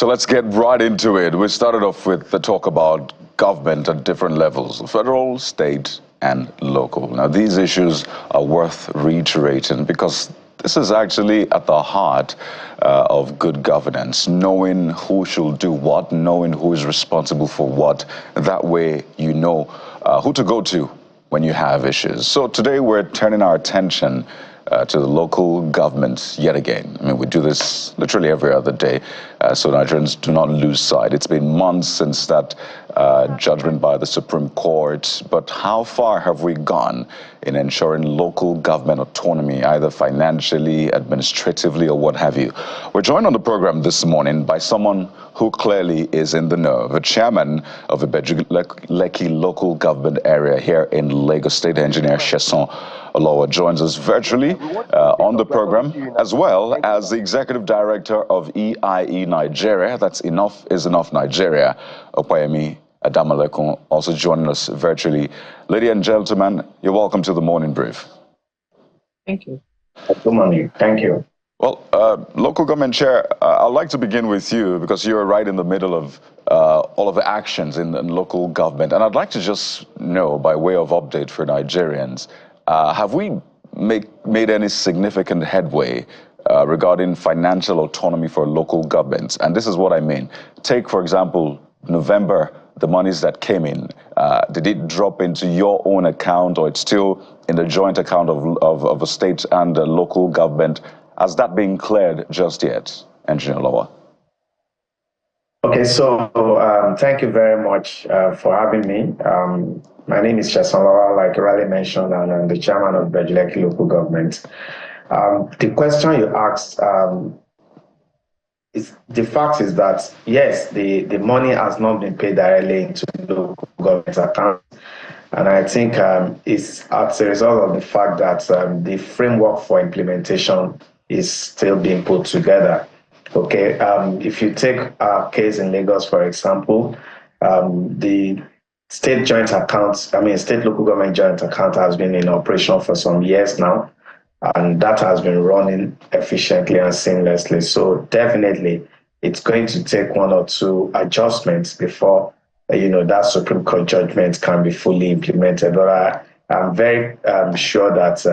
So let's get right into it. We started off with the talk about government at different levels, federal, state, and local. Now, these issues are worth reiterating because this is actually at the heart of good governance, knowing who should do what, knowing who is responsible for what. That way you know who to go to when you have issues. So today we're turning our attention to the local governments yet again. I mean, we do this literally every other day, so Nigerians do not lose sight. It's been months since that judgment by the Supreme Court, but how far have we gone in ensuring local government autonomy, either financially, administratively, or what have you? We're joined on the program this morning by someone who clearly is in the know, the chairman of the Lekki local government area here in Lagos State, Engineer Sheson Olowa, joins us virtually on the program, as well as the executive director of EIE Nigeria, that's Enough is Enough Nigeria, Opayemi Adamalekun, also joining us virtually. Ladies and gentlemen, you're welcome to the Morning Brief. Thank you. Good morning. Thank you. Well, local government chair, I'd like to begin with you because you're right in the middle of all of the actions in local government. And I'd like to just know, by way of update for Nigerians, have we made any significant headway regarding financial autonomy for local governments? And this is what I mean. Take, for example, November, the monies that came in, did it drop into your own account, or it's still in the joint account of a state and a local government? Has that been cleared just yet, Engineer Olowa? Okay, so thank you very much for having me. My name is Sheson Olowa, like Raleigh mentioned, and I'm the chairman of Lekki local government. The question you asked, the fact is that, yes, the money has not been paid directly into local government accounts. And I think it's as a result of the fact that the framework for implementation is still being put together. Okay, if you take our case in Lagos, for example, the state joint account, state local government joint account has been in operation for some years now, and that has been running efficiently and seamlessly. So definitely, it's going to take one or two adjustments before that Supreme Court judgment can be fully implemented. But I'm very sure that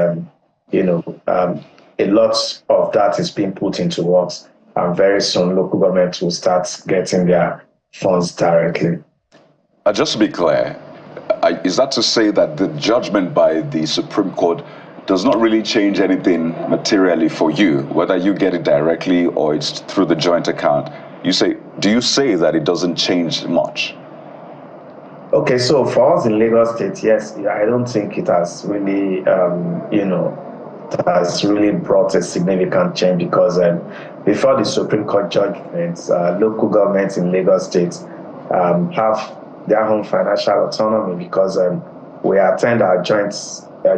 a lot of that is being put into works, and very soon local government will start getting their funds directly. Just to be clear, is that to say that the judgment by the Supreme Court does not really change anything materially for you, whether you get it directly or it's through the joint account? Do you say that it doesn't change much? Okay, so for us in Lagos State, yes, I don't think it has really, has really brought a significant change, because before the Supreme Court judgments, local governments in Lagos State have their own financial autonomy, because we attend our joint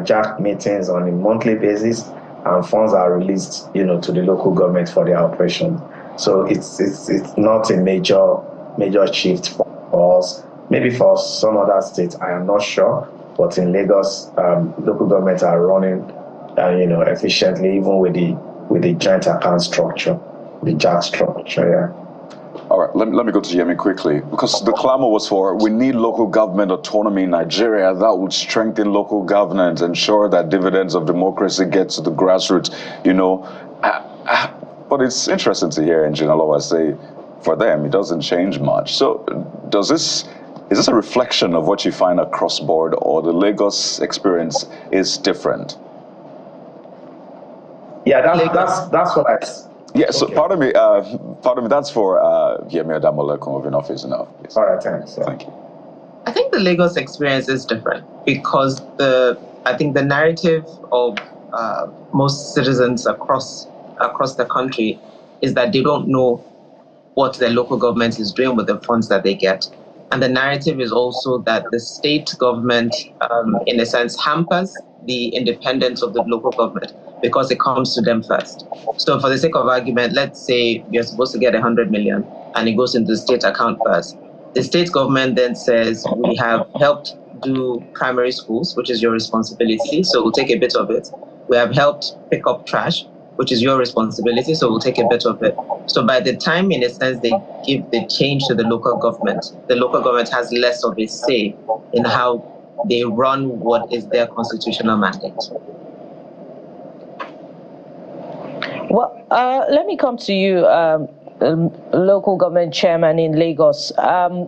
JAC meetings on a monthly basis, and funds are released, to the local government for their operation. So it's not a major shift for us. Maybe for some other states, I am not sure, but in Lagos, local governments are running, efficiently, even with the joint account structure, the JAC structure. Yeah. All right, let me go to Yemi quickly, because the clamor was for, we need local government autonomy in Nigeria. That would strengthen local governance, ensure that dividends of democracy get to the grassroots, But it's interesting to hear Engineer Olowa say, for them, it doesn't change much. So is this a reflection of what you find across board, or the Lagos experience is different? Yeah, that's what I... Yeah, so okay. Pardon me, that's for Yemi Adamalekun of Enough is Enough. Please. All right, thanks. Yeah. Thank you. I think the Lagos experience is different because I think the narrative of most citizens across the country is that they don't know what the local government is doing with the funds that they get. And the narrative is also that the state government, in a sense, hampers the independence of the local government because it comes to them first. So for the sake of argument, let's say you're supposed to get 100 million and it goes into the state account first. The state government then says, we have helped do primary schools, which is your responsibility, so we'll take a bit of it. We have helped pick up trash, which is your responsibility, so we'll take a bit of it. So by the time, in a sense, they give the change to the local government has less of a say in how they run what is their constitutional mandate. Well, let me come to you, local government chairman in Lagos.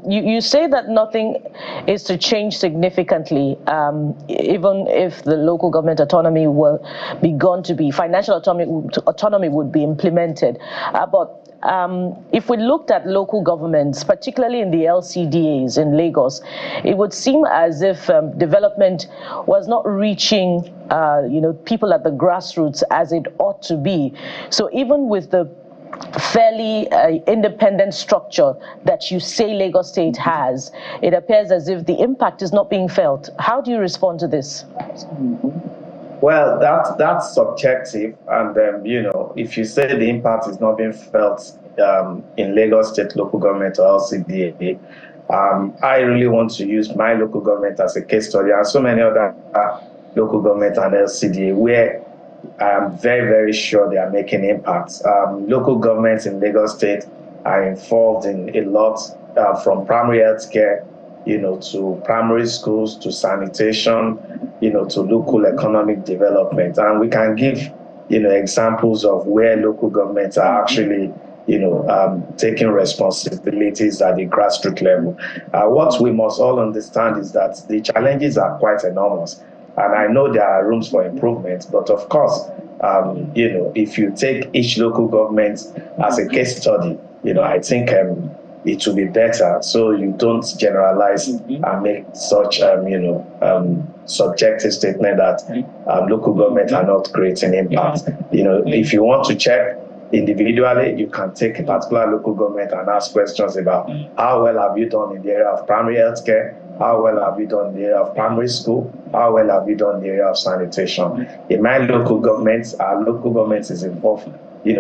You say that nothing is to change significantly, even if the local government autonomy were begun to be, financial autonomy would be implemented. But if we looked at local governments, particularly in the LCDAs in Lagos, it would seem as if development was not reaching people at the grassroots as it ought to be. So even with the fairly independent structure that you say Lagos State has, it appears as if the impact is not being felt. How do you respond to this? Well, that's subjective, and if you say the impact is not being felt in Lagos State local government or LCDA, I really want to use my local government as a case study, and so many other local government and LCDA where I'm very, very sure they are making impacts. Local governments in Lagos State are involved in a lot, from primary health care, to primary schools, to sanitation, to local economic development. And we can give, examples of where local governments are actually, taking responsibilities at the grassroots level. What we must all understand is that the challenges are quite enormous. And I know there are rooms for improvement, but of course, if you take each local government as a case study, I think it will be better, so you don't generalize and make such, subjective statement that local government are not creating impact. If you want to check individually, you can take a particular local government and ask questions about how well have you done in the area of primary health care, how well have you done in the area of primary school, how well have you done in the area of sanitation. In my local government, our local government is involved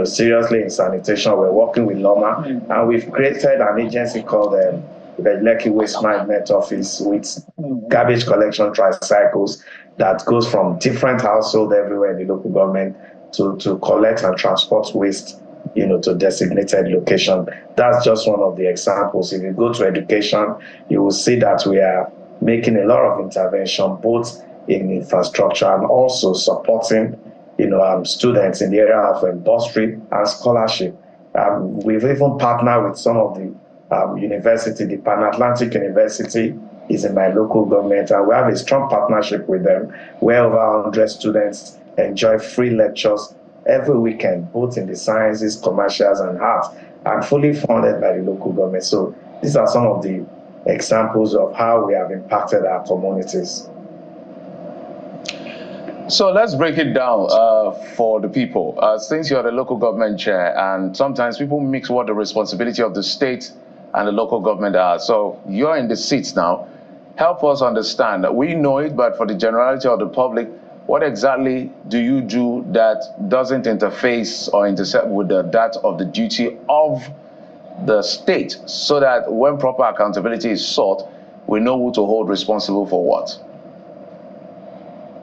seriously in sanitation. We're working with Loma, and we've created an agency called the Lekki Waste Management Office with garbage collection tricycles that goes from different households everywhere in the local government to collect and transport waste, to designated location. That's just one of the examples. If you go to education, you will see that we are making a lot of intervention, both in infrastructure and also supporting students in the area of bursary and scholarship. We've even partnered with some of the university. The Pan-Atlantic University is in my local government, and we have a strong partnership with them where over 100 students enjoy free lectures every weekend, both in the sciences, commercials, and arts, and fully funded by the local government. So these are some of the examples of how we have impacted our communities. So let's break it down for the people. Since you're the local government chair, and sometimes people mix what the responsibility of the state and the local government are. So you're in the seats now. Help us understand. We know it, but for the generality of the public, what exactly do you do that doesn't interface or intercept with that of the duty of the state, so that when proper accountability is sought, we know who to hold responsible for what?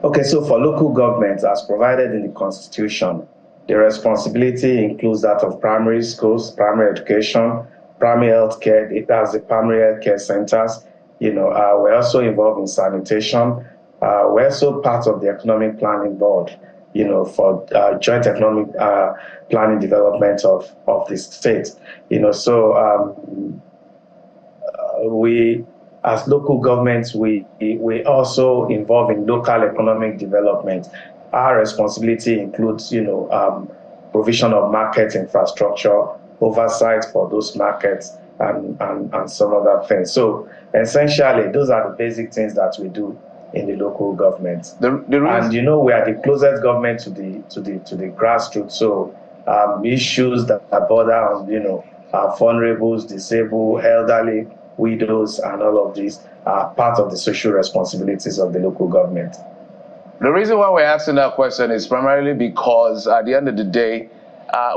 Okay, so for local governments, as provided in the Constitution, the responsibility includes that of primary schools, primary education, primary health care, that's the primary health care centers. We're also involved in sanitation. We're also part of the Economic Planning Board, for joint economic planning development of the state. We, as local governments, we also involve in local economic development. Our responsibility includes, provision of market infrastructure, oversight for those markets, and some other things. So essentially, those are the basic things that we do in the local government. And we are the closest government to the grassroots. So issues that are border on our vulnerables, disabled, elderly, widows, and all of these are part of the social responsibilities of the local government. The reason why we're asking that question is primarily because at the end of the day,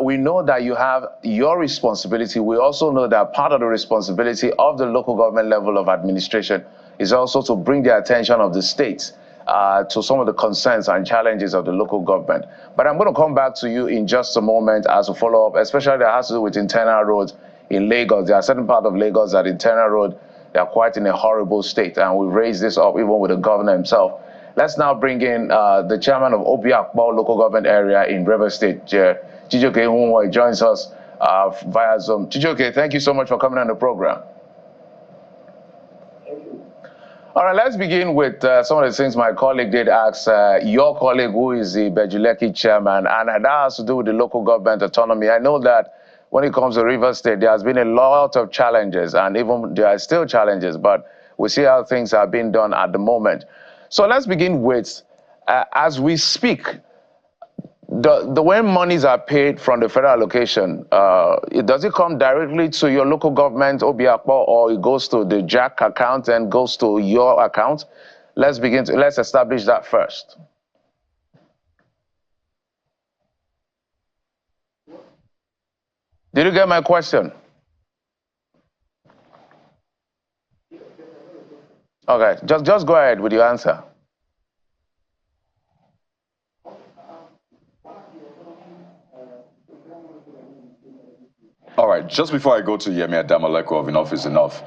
we know that you have your responsibility. We also know that part of the responsibility of the local government level of administration is also to bring the attention of the states to some of the concerns and challenges of the local government. But I'm going to come back to you in just a moment as a follow-up, especially that has to do with internal roads in Lagos. There are certain parts of Lagos that internal road, they are quite in a horrible state, and we raised this up even with the governor himself. Let's now bring in the chairman of Obiakpo local government area in River State, Chijoke Nwunwo, joins us via Zoom. Chijoke, thank you so much for coming on the program. All right, let's begin with some of the things my colleague did ask your colleague, who is the Bejuleki chairman, and that has to do with the local government autonomy. I know that when it comes to River State, there has been a lot of challenges, and even there are still challenges, but we see how things are being done at the moment. So let's begin with, as we speak, the way monies are paid from the federal allocation, does it come directly to your local government, Obiakpo, or it goes to the JAC account and goes to your account? Let's establish that first. Did you get my question? Okay, just go ahead with your answer. All right, just before I go to Yemi Adamaleko of Enough is Enough,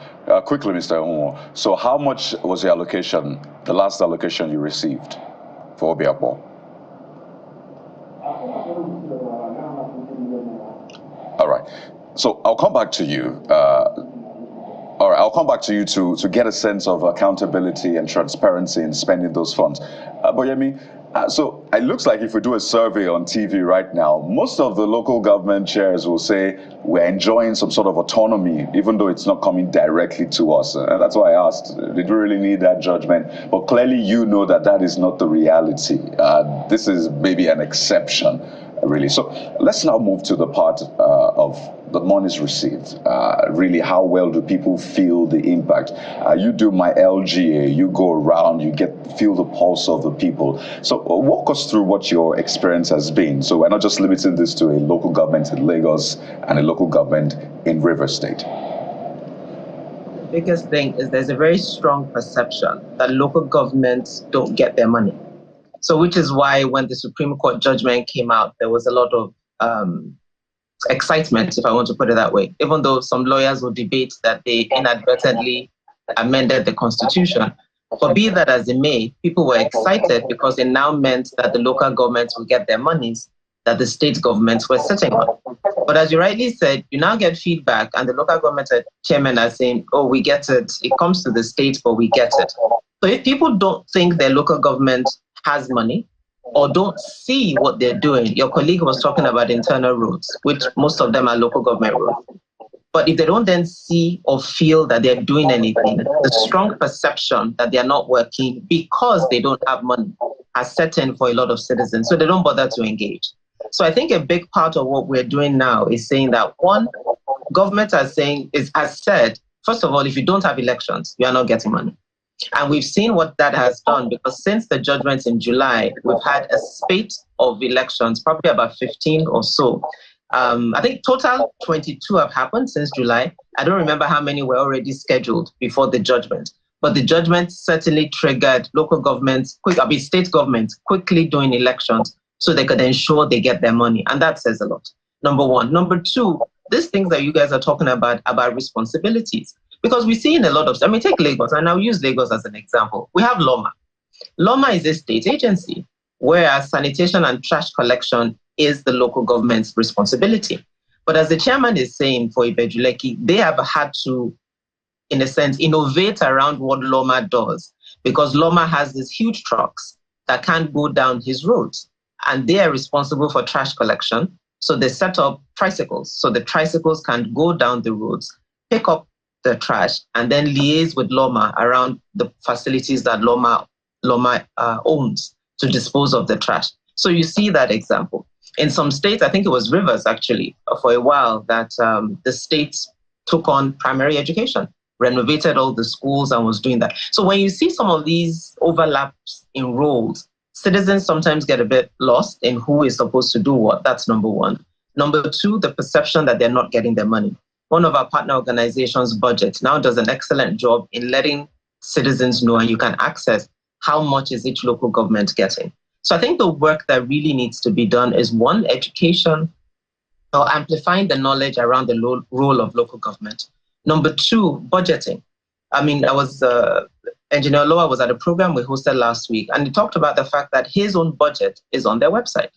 quickly, Mr. Nwunwo, so how much was the allocation, the last allocation you received for Obiakpo? All right, so I'll come back to you. All right, I'll come back to you to get a sense of accountability and transparency in spending those funds. But Yemi, so it looks like if we do a survey on TV right now, most of the local government chairs will say we're enjoying some sort of autonomy, even though it's not coming directly to us. And that's why I asked, did we really need that judgment? But clearly you know that that is not the reality. This is maybe an exception, really. So let's now move to the part of the monies received. Really, how well do people feel the impact? You do my LGA, you go around, you feel the pulse of the people. So walk us through what your experience has been. So we're not just limiting this to a local government in Lagos and a local government in River State. The biggest thing is there's a very strong perception that local governments don't get their money. So which is why when the Supreme Court judgment came out, there was a lot of excitement, if I want to put it that way, even though some lawyers will debate that they inadvertently amended the Constitution. But be that as it may, people were excited because it now meant that the local governments will get their monies that the state governments were sitting on. But as you rightly said, you now get feedback and the local government chairmen are saying, oh, we get it. It comes to the state, but we get it. So if people don't think their local government has money, or don't see what they're doing. Your colleague was talking about internal roads, which most of them are local government roads. But if they don't then see or feel that they're doing anything, the strong perception that they're not working because they don't have money has set in for a lot of citizens, so they don't bother to engage. So I think a big part of what we're doing now is saying that, one, government has said, first of all, if you don't have elections, you are not getting money. And we've seen what that has done, because since the judgment in July, we've had a spate of elections, probably about 15 or so. I think total 22 have happened since July. I don't remember how many were already scheduled before the judgment. But the judgment certainly triggered local governments, state governments quickly doing elections so they could ensure they get their money. And that says a lot, number one. Number two, these things that you guys are talking about responsibilities. Because we see in a lot of, take Lagos, and I'll use Lagos as an example. We have LOMA. LOMA is a state agency, whereas sanitation and trash collection is the local government's responsibility. But as the chairman is saying for Ibejuleki, they have had to, in a sense, innovate around what LOMA does, because LOMA has these huge trucks that can't go down his roads, and they are responsible for trash collection. So they set up tricycles, so the tricycles can go down the roads, pick up the trash, and then liaise with LOMA around the facilities that LOMA owns to dispose of the trash. So you see that example. In some states, I think it was Rivers actually, for a while, that the state took on primary education, renovated all the schools and was doing that. So when you see some of these overlaps in roles, citizens sometimes get a bit lost in who is supposed to do what. That's number one. Number two, the perception that they're not getting their money. One of our partner organizations, Budget, now does an excellent job in letting citizens know, and you can access how much is each local government getting. So I think the work that really needs to be done is, one, education, or amplifying the knowledge around the role of local government. Number two, budgeting. I mean, Engineer Loa was at a program we hosted last week, and he talked about the fact that his own budget is on their website.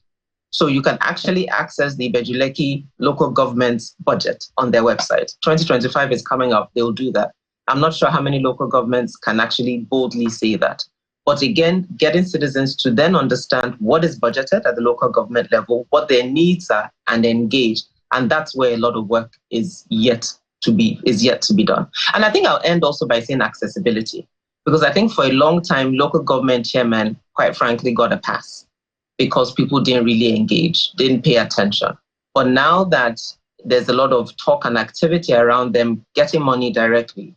So you can actually access the Bejuleki local government's budget on their website. 2025 is coming up, they'll do that. I'm not sure how many local governments can actually boldly say that. But again, getting citizens to then understand what is budgeted at the local government level, what their needs are, and engage. And that's where a lot of work is yet to be done. And I think I'll end also by saying accessibility, because I think for a long time, local government chairmen, quite frankly, got a pass because people didn't really engage, didn't pay attention. But now that there's a lot of talk and activity around them getting money directly,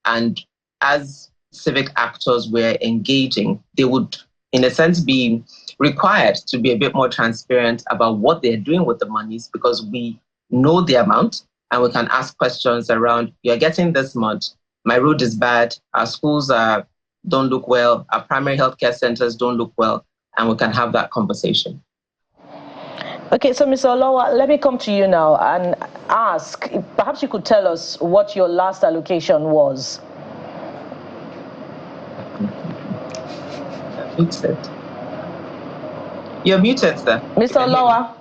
and as civic actors were engaging, they would, in a sense, be required to be a bit more transparent about what they're doing with the monies, because we know the amount and we can ask questions around, you're getting this much, my road is bad, our schools don't look well, our primary healthcare centers don't look well, and we can have that conversation. Okay, so Mr. Olowa, let me come to you now and ask, perhaps you could tell us what your last allocation was. Muted. You're muted, sir. Mr. Olowa.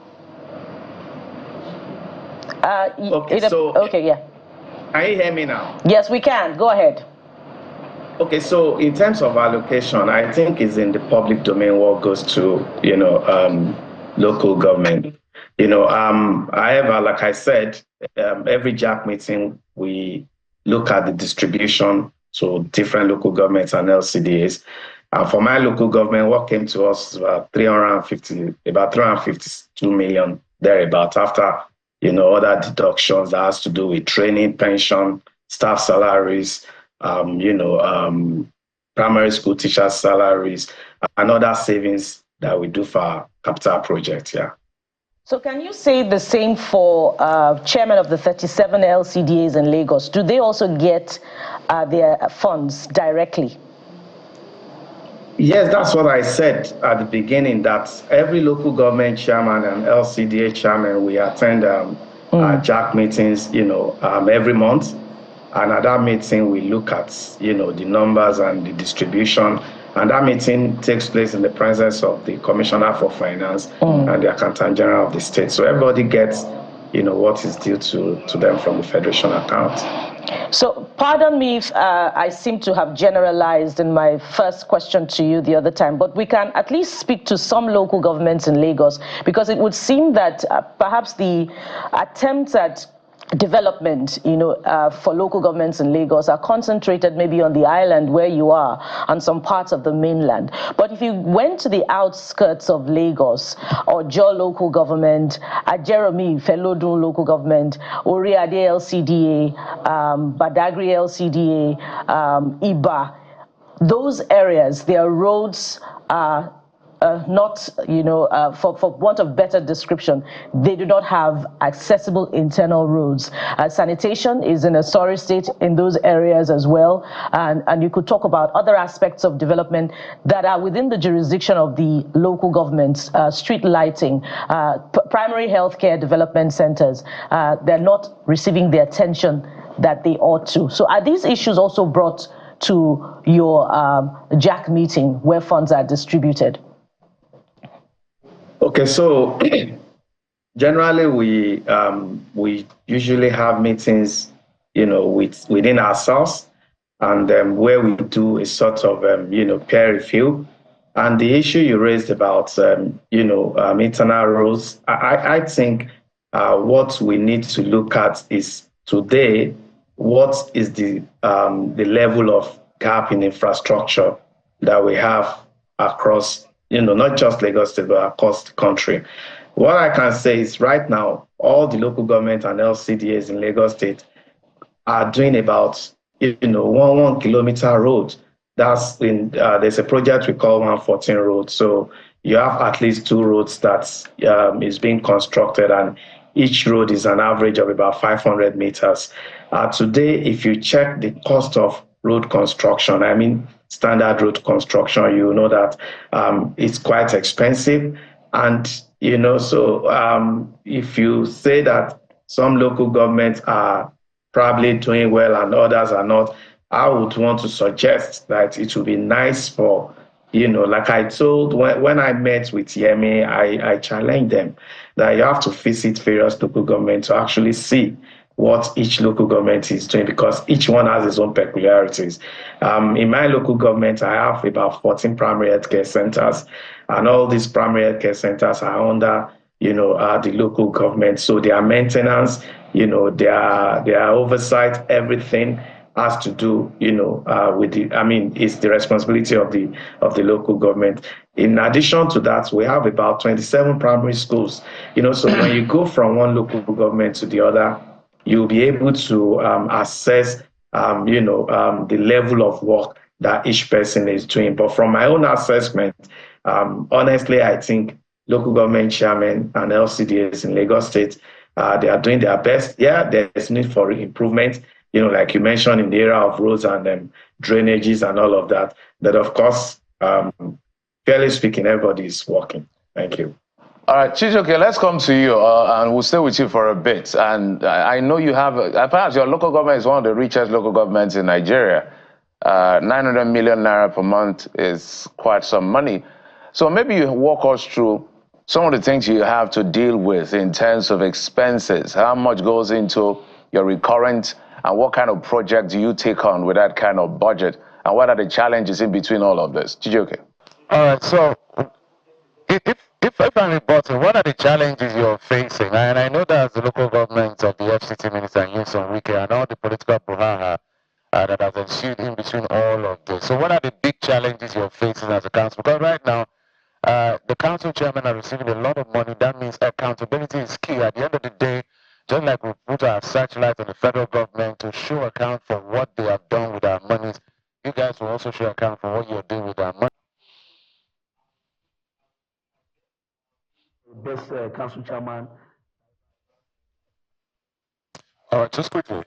Okay, yeah. Can you hear me now? Yes, we can. Go ahead. Okay, so in terms of allocation, I think it's in the public domain what goes to, local government. However, like I said, every JAC meeting, we look at the distribution to different local governments and LCDAs. For my local government, what came to us about 352 million thereabout, after other deductions that has to do with training, pension, staff salaries, primary school teachers' salaries, and other savings that we do for our capital projects. Yeah. So can you say the same for chairmen of the 37 LCDAs in Lagos? Do they also get their funds directly? Yes, that's what I said at the beginning, that every local government chairman and LCDA chairman, we attend JAC meetings, every month. And at that meeting, we look at, the numbers and the distribution. And that meeting takes place in the presence of the Commissioner for Finance and the Accountant General of the state. So everybody gets, what is due to them from the Federation account. So pardon me if I seem to have generalized in my first question to you the other time, but we can at least speak to some local governments in Lagos, because it would seem that perhaps the attempts at development, for local governments in Lagos are concentrated maybe on the island where you are and some parts of the mainland. But if you went to the outskirts of Lagos, or Jo local government, Jeremy Felodun local government, Oriade LCDA, Badagry LCDA, Iba, those areas, their roads are not, for want of better description, they do not have accessible internal roads. Sanitation is in a sorry state in those areas as well. And you could talk about other aspects of development that are within the jurisdiction of the local governments, street lighting, primary healthcare development centers. They're not receiving the attention that they ought to. So are these issues also brought to your JAC meeting where funds are distributed? Okay, so generally we usually have meetings, within ourselves, and where we do a sort of peer review. And the issue you raised about internal roads, I think what we need to look at is today, what is the level of gap in infrastructure that we have across, not just Lagos State, but across the country. What I can say is right now, all the local government and LCDAs in Lagos State are doing about, 1 kilometer road. That's there's a project we call 114 road. So you have at least 2 roads that is being constructed, and each road is an average of about 500 meters. Today, if you check the cost of road construction, standard road construction, you know that it's quite expensive. And, so if you say that some local governments are probably doing well and others are not, I would want to suggest that it would be nice for, like I told, when I met with Yemi, I challenged them that you have to visit various local governments to actually see what each local government is doing, because each one has its own peculiarities. In my local government, I have about 14 primary healthcare centers, and all these primary healthcare centers are under, the local government. So their maintenance, their oversight, everything has to do, with it's the responsibility of the local government. In addition to that, we have about 27 primary schools. So when you go from one local government to the other, you'll be able to assess, the level of work that each person is doing. But from my own assessment, honestly, I think local government chairmen and LCDs in Lagos State, they are doing their best. Yeah, there's need for improvement, like you mentioned, in the area of roads and drainages and all of that. But of course, fairly speaking, everybody is working. Thank you. All right, Chijioke, let's come to you, and we'll stay with you for a bit. And I know you have, perhaps your local government is one of the richest local governments in Nigeria. 900 million naira per month is quite some money. So maybe you walk us through some of the things you have to deal with in terms of expenses. How much goes into your recurrent, and what kind of project do you take on with that kind of budget? And what are the challenges in between all of this? Chijioke. All right, so if I'm reporting, what are the challenges you're facing? And I know that as the local government of the FCT minister and Nyesom Wike and all the political brouhaha that has ensued in between all of this. So what are the big challenges you're facing as a council? Because right now, the council chairman are receiving a lot of money. That means accountability is key. At the end of the day, just like we put our searchlight on the federal government to show account for what they have done with our monies, you guys will also show account for what you're doing with our money. Best council chairman. All right, just quickly.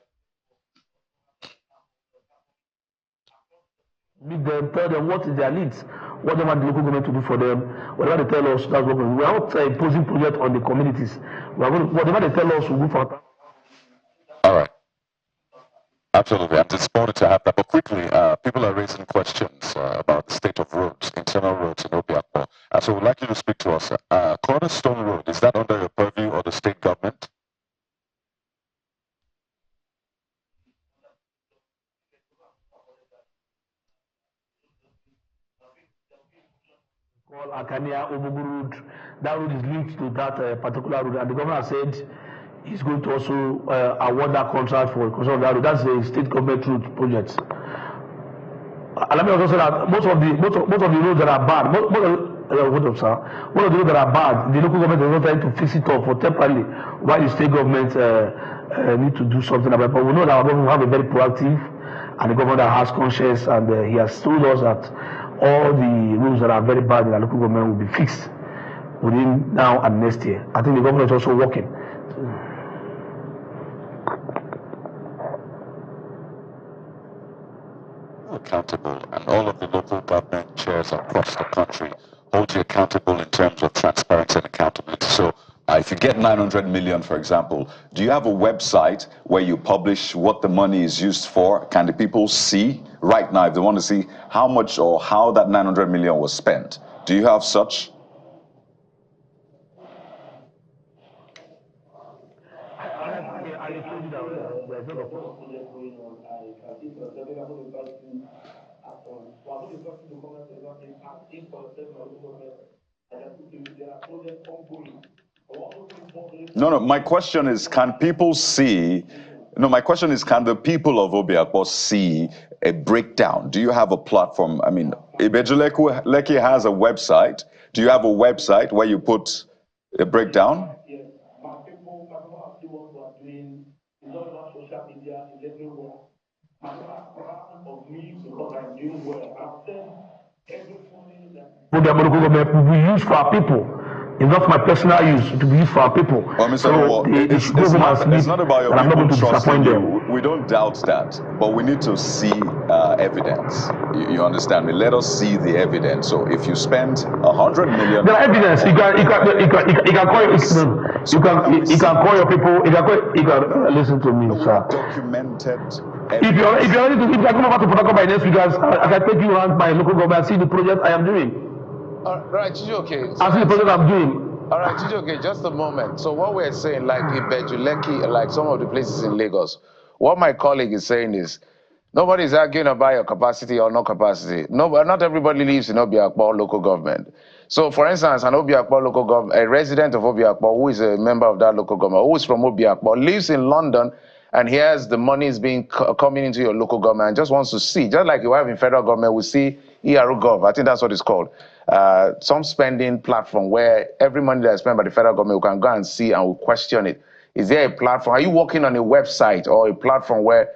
Meet them, tell them what is their needs, what they want the local government to do for them. Whatever they tell us, that's what we are not imposing project on the communities. Whatever they tell us, we go for. All right. Absolutely. I'm disappointed to have that. But quickly, people are raising questions about the state of roads, internal roads in Obiakpo. So we'd like you to speak to us. Cornerstone Road, is that under your purview or the state government? Called Akania Obugu Road. That road is linked to that particular road, and the governor said he's going to also award that contract for construction of that road. That's a state government road project. And let me also say that most of the roads that are bad, most of the roads that are bad, the local government is not trying to fix it up for temporarily, while the state government need to do something about it. But we know that our government have a very proactive, and the government that has conscience, and he has told us that all the roads that are very bad in the local government will be fixed within now and next year. I think the government is also working. Accountable, and all of the local government chairs across the country hold you accountable in terms of transparency and accountability. So if you get 900 million, for example, do you have a website where you publish what the money is used for? Can the people see right now, if they want to see how much or how that 900 million was spent? Do you have such? No, my question is, can people see, my question is, can the people of Obiakpo see a breakdown? Do you have a platform? I mean, Ibejuleki has a website. Do you have a website where you put a breakdown? Yes, my people have to what we are doing. It's not about social media, it's everywhere. My people are proud of me because I'm doing well. I've said every money that we use for our people It's not my personal use, to be used for our people. Well, Mr. So it's not about your I'm not going people to trusting disappoint you. them. We don't doubt that, but we need to see evidence. You understand me? Let us see the evidence. So if you spend 100 million, there are evidence. You can call your people. You can listen to me, sir. Documented. If you're ready to, if I come over to Port Harcourt by next week, I can take you around my local government and see the project I am doing. All right, okay. I see the project I'm doing. All right, okay, just a moment. So what we're saying, like in Bejuleki, like some of the places in Lagos, what my colleague is saying is, nobody's arguing about your capacity or no capacity. No, not everybody lives in Obiakpo local government. So, for instance, an Obiakpo local government, a resident of Obiakpo who is a member of that local government, who is from Obiakpo, lives in London, and hears the money is coming into your local government and just wants to see, just like you have in federal government, we see ERGov, I think that's what it's called, some spending platform where every money that is spent by the federal government, we can go and see and we question it. Is there a platform? Are you working on a website or a platform where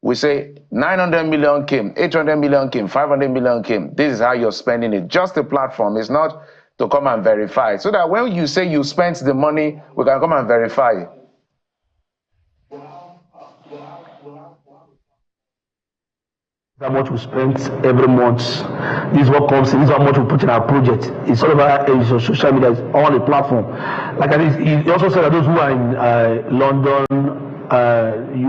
we say 900 million came, 800 million came, 500 million came. This is how you're spending it. Just a platform. It's not to come and verify. So that when you say you spent the money, we can come and verify. How much we spend every month. This is what comes in. This is how much we put in our project. It's all about social media. It's on the platform. Like I said, he also said that those who are in London,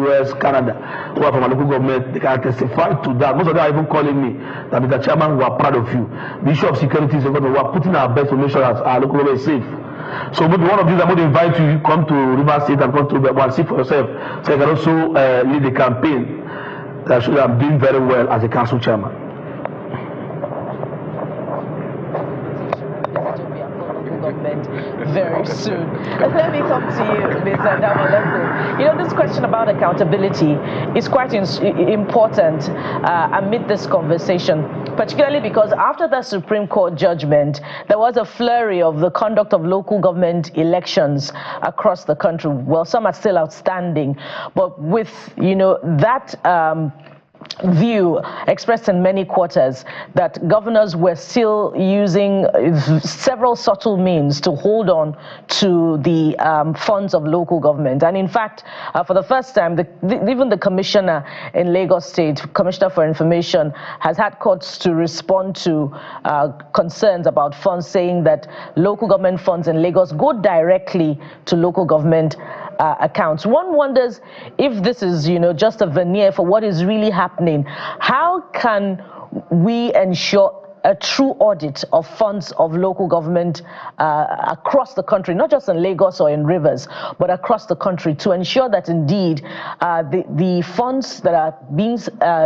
US, Canada, who are from a local government, they can testify to that. Most of them are even calling me that, Mr. Chairman, we are proud of you. The issue of security is important. We are putting our best to make sure that our local government is safe. So maybe one of these, I'm going to invite you, come to River State and come to Obiakpo and see for yourself. So you can also lead the campaign that shows I'm doing very well as a council chairman. Very soon. Let me come to you, Mr. Damaleko. You know, this question about accountability is quite important amid this conversation, particularly because after the Supreme Court judgment, there was a flurry of the conduct of local government elections across the country. Well, some are still outstanding, but with, you know, that view expressed in many quarters that governors were still using several subtle means to hold on to the funds of local government. And in fact, for the first time, even the commissioner in Lagos State, Commissioner for Information, has had courts to respond to concerns about funds, saying that local government funds in Lagos go directly to local government accounts. One wonders if this is, you know, just a veneer for what is really happening. How can we ensure a true audit of funds of local government across the country, not just in Lagos or in Rivers, but across the country, to ensure that indeed the funds that are being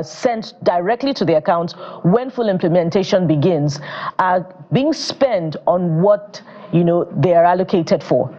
sent directly to the accounts when full implementation begins are being spent on what, you know, they are allocated for?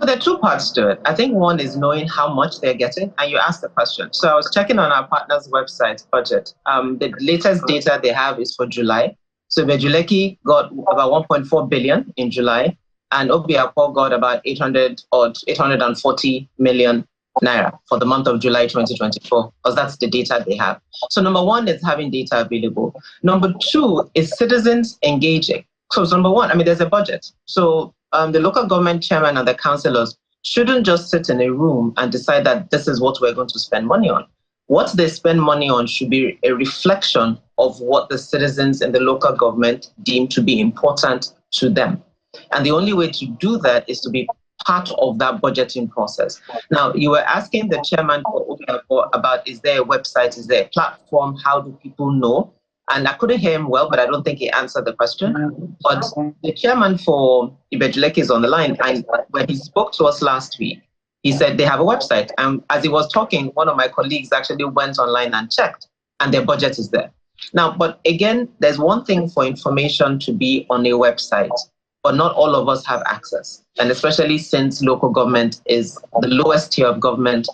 There are two parts to it. I think one is knowing how much they're getting, and you asked the question. So I was checking on our partner's website budget. The latest data they have is for July. So Bejuleki got about 1.4 billion in July, and Obiakpo got about 840 million naira for the month of July 2024, because that's the data they have. So number one is having data available. Number two is citizens engaging. So number one, I mean, there's a budget. So the local government chairman and the councillors shouldn't just sit in a room and decide that this is what we're going to spend money on. What they spend money on should be a reflection of what the citizens in the local government deem to be important to them. And the only way to do that is to be part of that budgeting process. Now, you were asking the chairman for Obiakpo about, is there a website, is there a platform, how do people know? And I couldn't hear him well, but I don't think he answered the question. But the chairman for Ibejuleki is on the line, and when he spoke to us last week, he said they have a website. And as he was talking, one of my colleagues actually went online and checked, and their budget is there. Now, but again, there's one thing for information to be on a website, but not all of us have access. And especially since local government is the lowest tier of government,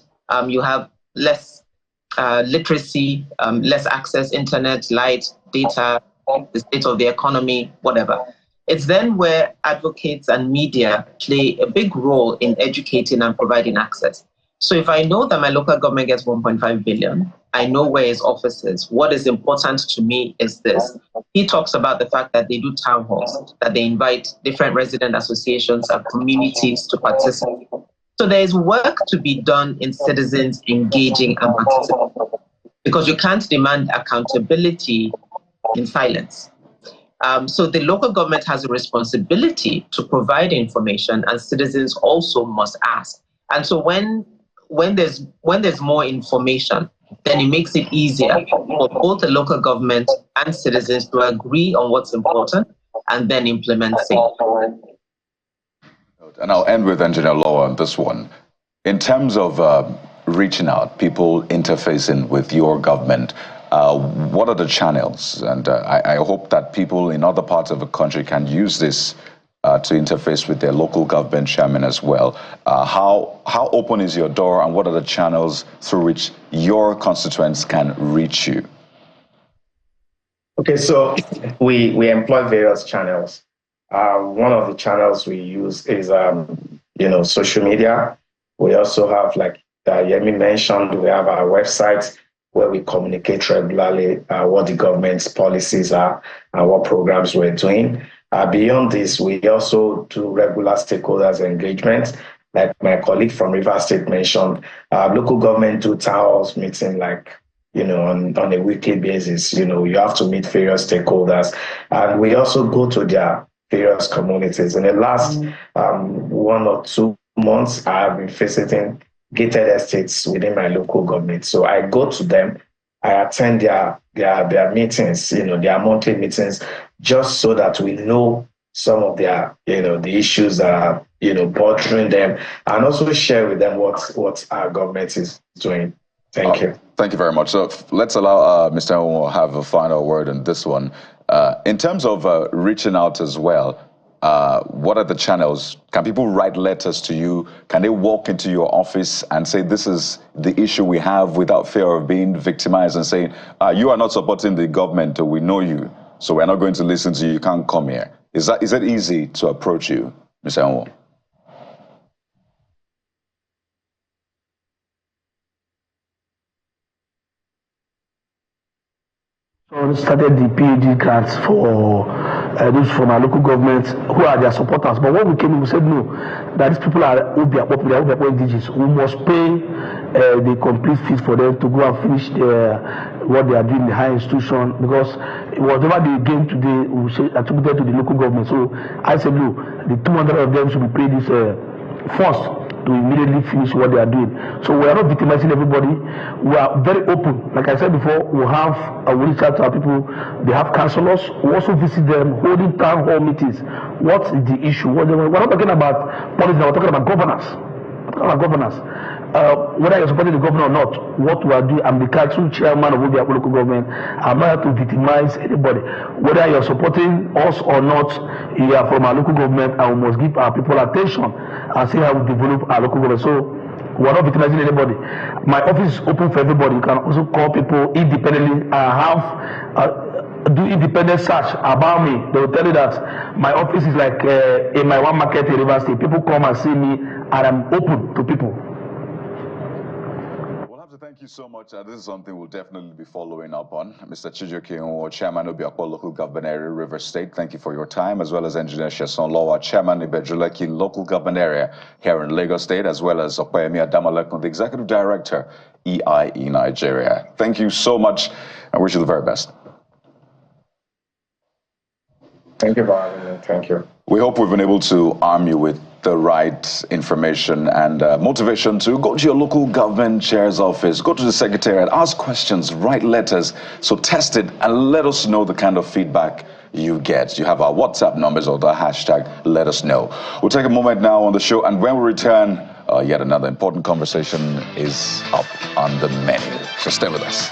you have less literacy, less access, internet, light, data, the state of the economy, whatever. It's then where advocates and media play a big role in educating and providing access. So if I know that my local government gets 1.5 billion, I know where his office is. What is important to me is this. He talks about the fact that they do town halls, that they invite different resident associations and communities to participate. So there is work to be done in citizens engaging and participating, because you can't demand accountability in silence. So the local government has a responsibility to provide information, and citizens also must ask. And so when there's more information, then it makes it easier for both the local government and citizens to agree on what's important and then implement it. And I'll end with Engineer Law on this one. In terms of reaching out, people interfacing with your government, what are the channels? And I hope that people in other parts of the country can use this to interface with their local government chairman as well. How open is your door, and what are the channels through which your constituents can reach you? Okay, so we employ various channels. One of the channels we use is social media. We also have, like Yemi mentioned, we have our website where we communicate regularly what the government's policies are and what programs we're doing. Beyond this, we also do regular stakeholders engagement. Like my colleague from Rivers State mentioned, local government do town halls meeting on a weekly basis. You have to meet various stakeholders. And we also go to their various communities. In the last 1 or 2 months, I have been visiting gated estates within my local government. So I go to them, I attend their meetings, their monthly meetings, just so that we know some of their, the issues that are, bothering them, and also share with them what our government is doing. Thank you. Thank you very much. So let's allow Mr. Nwo to have a final word on this one. In terms of reaching out as well, what are the channels? Can people write letters to you? Can they walk into your office and say, this is the issue we have, without fear of being victimized and saying, you are not supporting the government, we know you, so we're not going to listen to you, you can't come here. Is it easy to approach you, Mr. Nwo? So started the PhD grants for those from our local government who are their supporters. But when we came in, we said no, that these people are Obiakpo indigenous. We must pay the complete fees for them to go and finish what they are doing in the higher institution, because whatever they gain today we say attributed to the local government. So I said no, the 200 of them should be paid this first, to immediately finish what they are doing. So we are not victimizing everybody. We are very open. Like I said before, we reach out to our people. They have counselors. We also visit them, holding town hall meetings. What is the issue? We're not talking about politics, we're talking about governance. Whether you're supporting the governor or not, what we are doing, I'm the council chairman of Obiakpo local government. I'm not here to victimize anybody. Whether you're supporting us or not, you are from our local government, and we must give our people attention and see how we develop our local government. So we're not victimizing anybody. My office is open for everybody. You can also call people independently. Do independent search about me. They will tell you that my office is like in my one market in Rivers State. People come and see me, and I'm open to people. Thank you so much. This is something we'll definitely be following up on. Mr. Chijioke Nwo, Chairman of Obiakpo Local Government Area, Rivers State, thank you for your time, as well as Engineer Sheson Lowa, Chairman of Ibejuleki Local Government Area here in Lagos State, as well as Opeyemi Adamalekun, the Executive Director, EIE Nigeria. Thank you so much. I wish you the very best. Thank you for having me. Thank you. We hope we've been able to arm you with the right information and motivation to go to your local government chair's office, go to the secretariat, ask questions, write letters. So test it and let us know the kind of feedback you get. You have our WhatsApp numbers or the hashtag, let us know. We'll take a moment now on the show, and when we return, yet another important conversation is up on the menu. So stay with us.